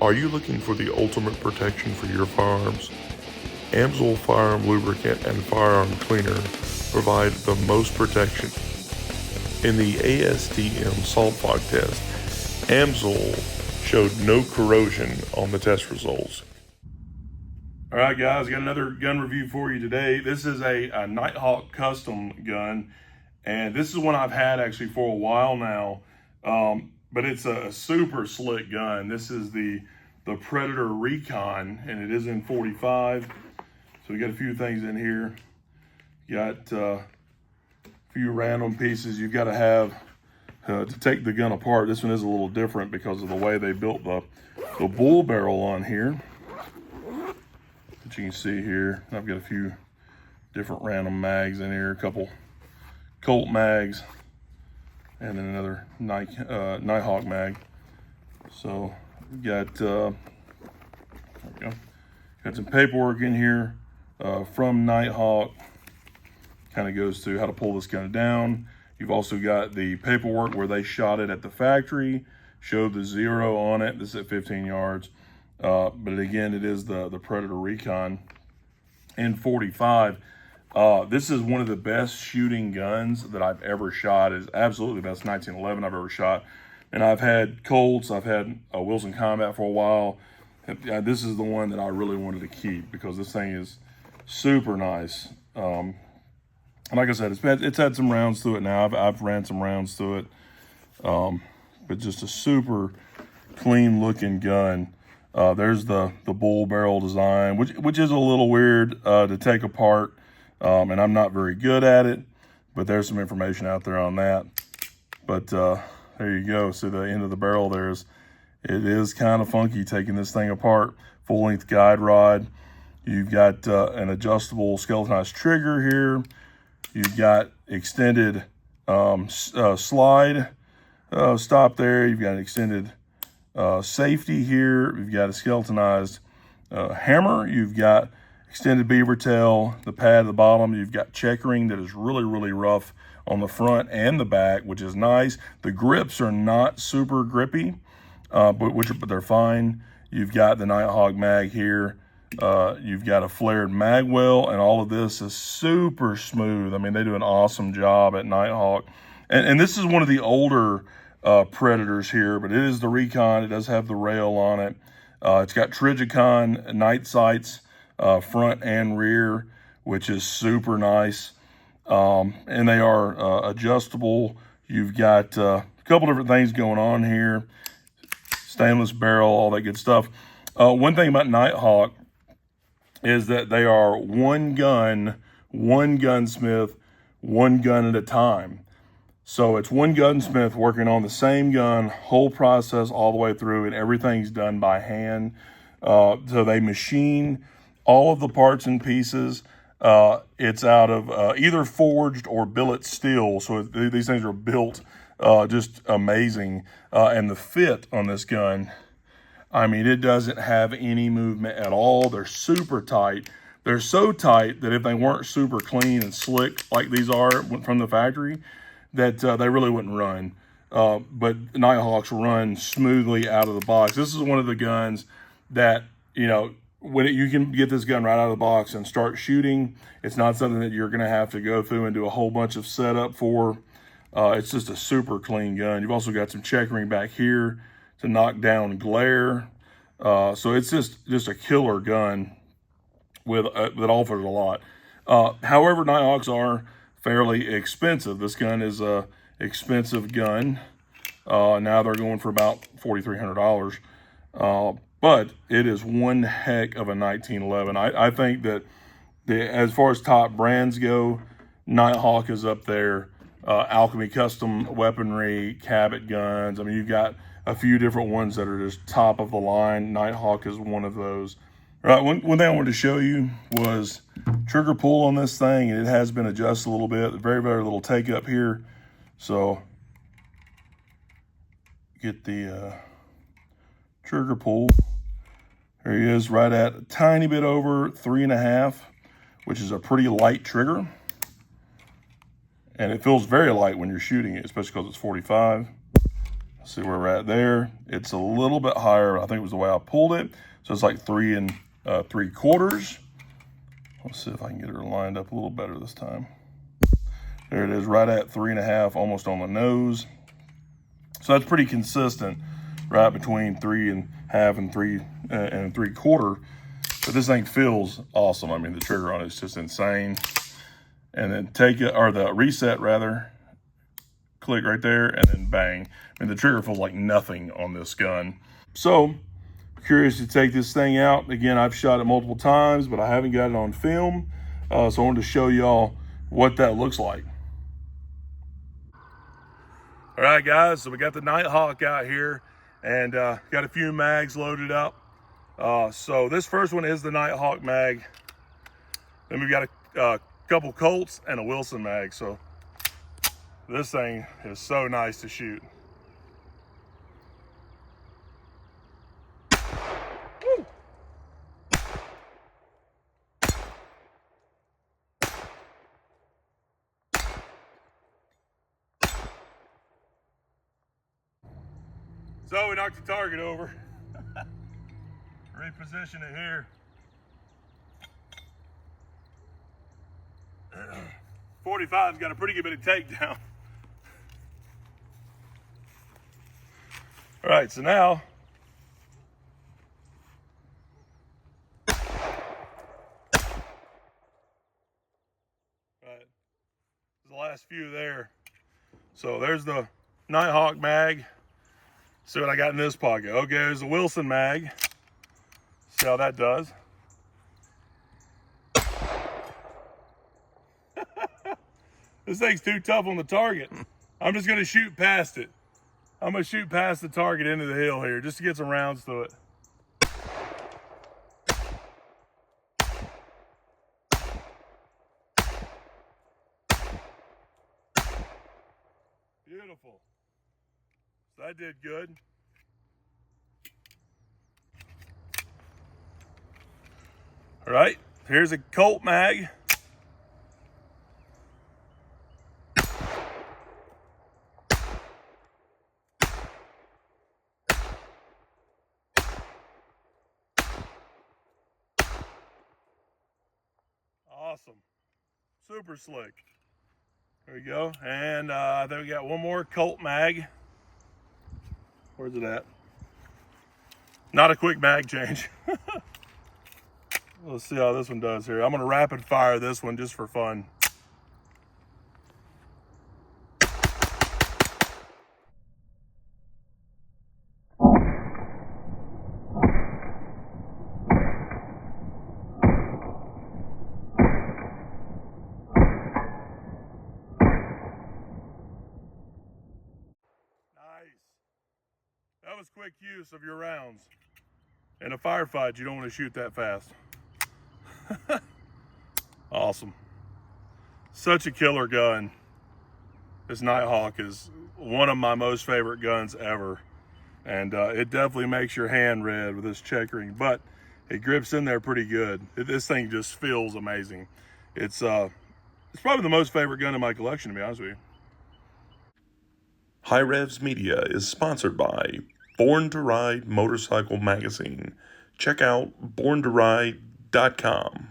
Are you looking for the ultimate protection for your firearms? Amsoil Firearm Lubricant and Firearm Cleaner provide the most protection. In the ASTM salt fog test, Amsoil showed no corrosion on the test results. All right, guys, got another gun review for you today. This is a Nighthawk Custom gun, and this is one I've had actually for a while now, but it's a super slick gun. This is the Predator Recon, and it is in 45. So we got a few things in here. Got a few random pieces you've got to have to take the gun apart. This one is a little different because of the way they built the bull barrel on here. That you can see here. I've got a few different random mags in here, a couple Colt mags, and then another Nighthawk mag. So we got there we go. Got some paperwork in here from Nighthawk. Kind of goes through how to pull this gun down. You've also got the paperwork where they shot it at the factory, showed the 0 on it. This is at 15 yards. But again, it is the Predator Recon in 45. This is one of the best shooting guns that I've ever shot. It's absolutely the best 1911 I've ever shot. And I've had Colts, I've had a Wilson Combat for a while. This is the one that I really wanted to keep because this thing is super nice. And like I said, it's had some rounds through it now. I've ran some rounds through it. But just a super clean looking gun. There's the bull barrel design, which is a little weird to take apart. And I'm not very good at it, but there's some information out there on that. But there you go. See the end of the barrel there it is kind of funky taking this thing apart. Full length guide rod. You've got an adjustable skeletonized trigger here. You've got extended slide stop there. You've got an extended safety here. You've got a skeletonized hammer. You've got extended beaver tail, the pad at the bottom. You've got checkering that is really, really rough on the front and the back, which is nice. The grips are not super grippy, but they're fine. You've got the Nighthawk mag here. You've got a flared magwell, and all of this is super smooth. I mean, they do an awesome job at Nighthawk. And this is one of the older Predators here, but it is the Recon. It does have the rail on it. It's got Tritium night sights, front and rear, which is super nice. And they are adjustable. You've got a couple different things going on here. Stainless barrel, all that good stuff. One thing about Nighthawk is that they are one gunsmith, one gun at a time. So it's one gunsmith working on the same gun, whole process all the way through, and everything's done by hand. So they machine all of the parts and pieces. It's out of either forged or billet steel. So these things are built just amazing. And the fit on this gun, I mean, it doesn't have any movement at all. They're super tight. They're so tight that if they weren't super clean and slick like these are from the factory, that they really wouldn't run. But Nighthawks run smoothly out of the box. This is one of the guns that, you know, you can get this gun right out of the box and start shooting. It's not something that you're going to have to go through and do a whole bunch of setup for. It's just a super clean gun. You've also got some checkering back here to knock down glare. So it's just a killer gun that offers a lot. However, Nighthawks are fairly expensive. This gun is a expensive gun. Now they're going for about $4,300. But it is one heck of a 1911. I think that as far as top brands go, Nighthawk is up there. Alchemy Custom weaponry, Cabot guns. I mean, you've got a few different ones that are just top of the line. Nighthawk is one of those. All right, one thing I wanted to show you was trigger pull on this thing. It has been adjusted a little bit. Very, very little take up here. So get the trigger pull. There he is, right at a tiny bit over 3.5, which is a pretty light trigger. And it feels very light when you're shooting it, especially because it's 45. See where we're at there. It's a little bit higher. I think it was the way I pulled it. So it's like 3 3/4. Let's see if I can get her lined up a little better this time. There it is, right at 3.5, almost on the nose. So that's pretty consistent, right between 3.5 and 3 3/4. But this thing feels awesome. I mean, the trigger on it is just insane. And then take it, or the reset rather, click right there, and then bang. I mean, the trigger feels like nothing on this gun. So, curious to take this thing out. Again, I've shot it multiple times, but I haven't got it on film. So I wanted to show y'all what that looks like. All right, guys, so we got the Nighthawk out here, and got a few mags loaded up. So this first one is the Nighthawk mag. Then we've got a couple Colts and a Wilson mag. So this thing is so nice to shoot. Woo. So we knocked the target over. Reposition it here. 45's got a pretty good bit of takedown. All right, so now the last few there. So there's the Nighthawk mag. See what I got in this pocket. Okay, there's the Wilson mag. See how that does. This thing's too tough on the target. I'm just gonna shoot past it. I'm gonna shoot past the target into the hill here just to get some rounds to it. Beautiful. So that did good. All right, here's a Colt mag. Awesome, super slick. There we go. And then we got one more Colt mag. Where's it at? Not a quick mag change. Let's see how this one does here. I'm gonna rapid fire this one just for fun. That was quick use of your rounds. In a firefight, you don't want to shoot that fast. Awesome. Such a killer gun. This Nighthawk is one of my most favorite guns ever. And it definitely makes your hand red with this checkering, but it grips in there pretty good. This thing just feels amazing. It's probably the most favorite gun in my collection, to be honest with you. HiRevz Media is sponsored by Born to Ride Motorcycle Magazine. Check out borntoride.com.